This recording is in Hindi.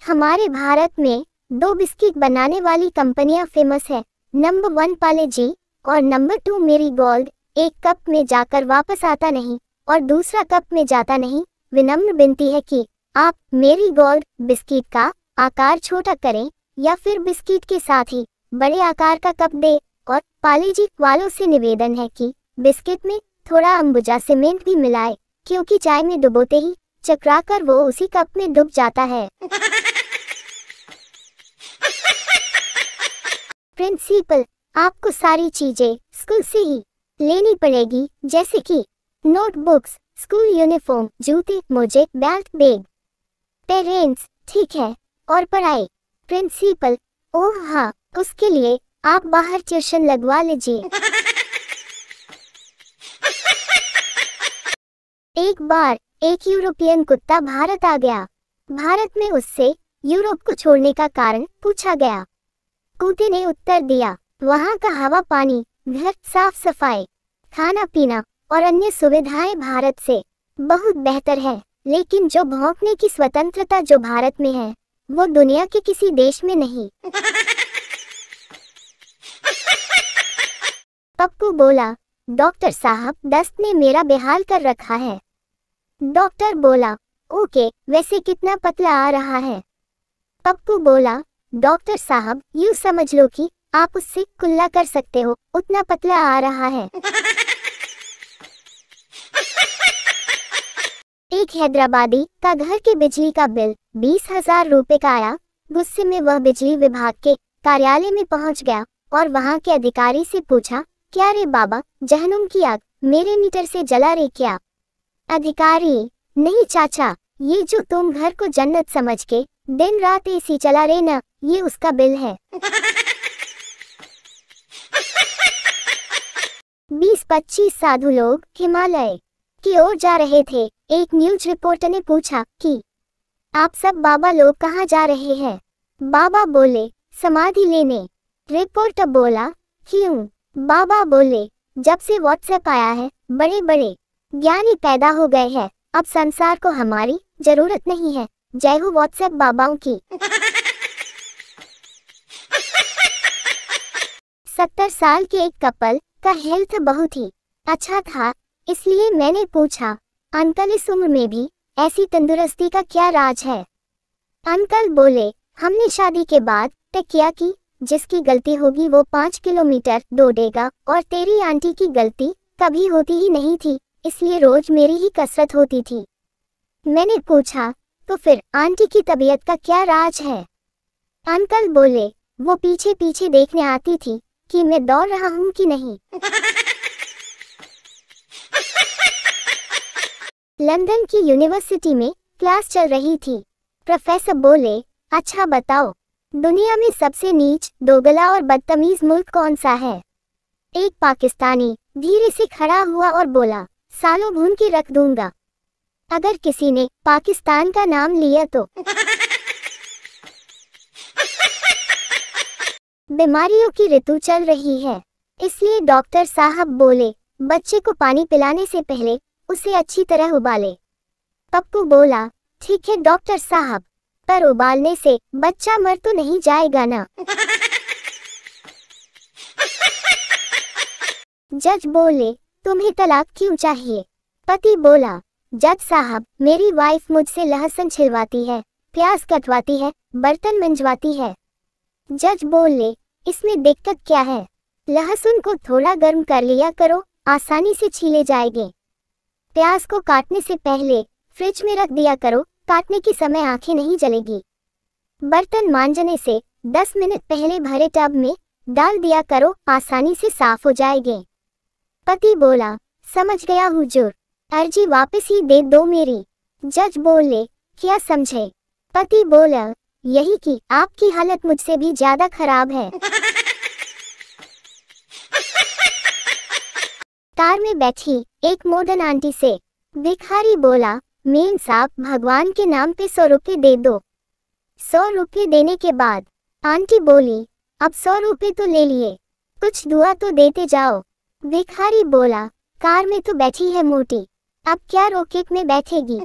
हमारे भारत में दो बिस्किट बनाने वाली कंपनियां फेमस है। नंबर 1 पाले जी और नंबर 2 मेरी गोल्ड। एक कप में जाकर वापस आता नहीं और दूसरा कप में जाता नहीं। विनम्र विनती है कि आप मेरी गोल्ड बिस्किट का आकार छोटा करें या फिर बिस्किट के साथ ही बड़े आकार का कप दे। और पाले जी वालों से निवेदन है कि बिस्किट में थोड़ा अंबुजा सीमेंट भी मिलाए, क्योंकि चाय में डुबोते ही चकराकर वो उसी कप में डूब जाता है। प्रिंसिपल, आपको सारी चीजें स्कूल से ही लेनी पड़ेगी, जैसे कि नोटबुक्स, स्कूल यूनिफॉर्म, जूते, मोजे, बेल्ट, बैग। पेरेंट्स, ठीक है, और पढ़ाई। प्रिंसिपल, ओह हाँ, उसके लिए आप बाहर ट्यूशन लगवा लीजिए। एक बार एक यूरोपियन कुत्ता भारत आ गया। भारत में उससे यूरोप को छोड़ने का कारण पूछा गया। कुत्ते ने उत्तर दिया, वहाँ का हवा पानी, घर, साफ सफाई, खाना पीना और अन्य सुविधाएं भारत से बहुत बेहतर है, लेकिन जो भौंकने की स्वतंत्रता जो भारत में है वो दुनिया के किसी देश में नहीं। पप्पू बोला, डॉक्टर साहब, दस्त ने मेरा बेहाल कर रखा है। डॉक्टर बोला, ओके, वैसे कितना पतला आ रहा है? पप्पू बोला, डॉक्टर साहब, यूं समझ लो कि आप उससे कुल्ला कर सकते हो, उतना पतला आ रहा है। एक हैदराबादी का घर के बिजली का बिल 20,000 रुपए का आया। गुस्से में वह बिजली विभाग के कार्यालय में पहुंच गया और वहां के अधिकारी से पूछा, क्या रे बाबा, जहन्नुम की आग मेरे मीटर से जला रे क्या? अधिकारी, नहीं चाचा, ये जो तुम घर को जन्नत समझ के दिन रात एसी चला रहे ना, ये उसका बिल है। 20-25 साधु लोग हिमालय की ओर जा रहे थे। एक न्यूज रिपोर्टर ने पूछा कि आप सब बाबा लोग कहाँ जा रहे हैं? बाबा बोले, समाधि लेने। रिपोर्टर बोला, क्यों? बाबा बोले, जब से व्हाट्सएप आया है बड़े बड़े ज्ञानी पैदा हो गए हैं, अब संसार को हमारी जरूरत नहीं है। जय हो व्हाट्सएप बाबाओं की। 70 साल के एक कपल का हेल्थ बहुत ही अच्छा था, इसलिए मैंने पूछा, अंकल इस उम्र में भी ऐसी तंदुरुस्ती का क्या राज है? अंकल बोले, हमने शादी के बाद तय किया कि जिसकी गलती होगी वो 5 किलोमीटर दौड़ेगा और तेरी आंटी की गलती कभी होती ही नहीं थी, इसलिए रोज मेरी ही कसरत होती थी। मैंने पूछा, तो फिर आंटी की तबीयत का क्या राज है? अंकल बोले, वो पीछे पीछे देखने आती थी कि मैं दौड़ रहा हूँ कि नहीं। लंदन की यूनिवर्सिटी में क्लास चल रही थी। प्रोफेसर बोले, अच्छा बताओ, दुनिया में सबसे नीच, दोगला और बदतमीज मुल्क कौन सा है? एक पाकिस्तानी धीरे से खड़ा हुआ और बोला, सालों भून के रख दूंगा अगर किसी ने पाकिस्तान का नाम लिया तो। बीमारियों की ऋतु चल रही है, इसलिए डॉक्टर साहब बोले, बच्चे को पानी पिलाने से पहले उसे अच्छी तरह उबाले। पप्पू बोला, ठीक है डॉक्टर साहब, पर उबालने से बच्चा मर तो नहीं जाएगा ना? जज बोले, तुम्हें तलाक क्यों चाहिए? पति बोला, जज साहब, मेरी वाइफ मुझसे लहसुन छिलवाती है, प्याज कटवाती है, बर्तन मंजवाती है। जज बोले, इसमें दिक्कत क्या है? लहसुन को थोड़ा गर्म कर लिया करो, आसानी से छीले जाएंगे। प्याज को काटने से पहले फ्रिज में रख दिया करो, काटने के समय आंखें नहीं जलेगी। बर्तन मांजने से 10 मिनट पहले भरे टब में डाल दिया करो, आसानी से साफ हो जाएंगे। पति बोला, समझ गया हुजूर, अर्जी वापस ही दे दो मेरी। जज बोले, क्या समझे? पति बोला, यही कि आपकी हालत मुझसे भी ज्यादा खराब है। कार में बैठी एक मॉडर्न आंटी से भिखारी बोला, मेम साहब, भगवान के नाम पे 100 रुपये दे दो। 100 रुपये देने के बाद आंटी बोली, अब 100 रुपये तो ले लिए, कुछ दुआ तो देते जाओ। भिखारी बोला, कार में तो बैठी है मोटी, अब क्या रॉकेट में बैठेगी?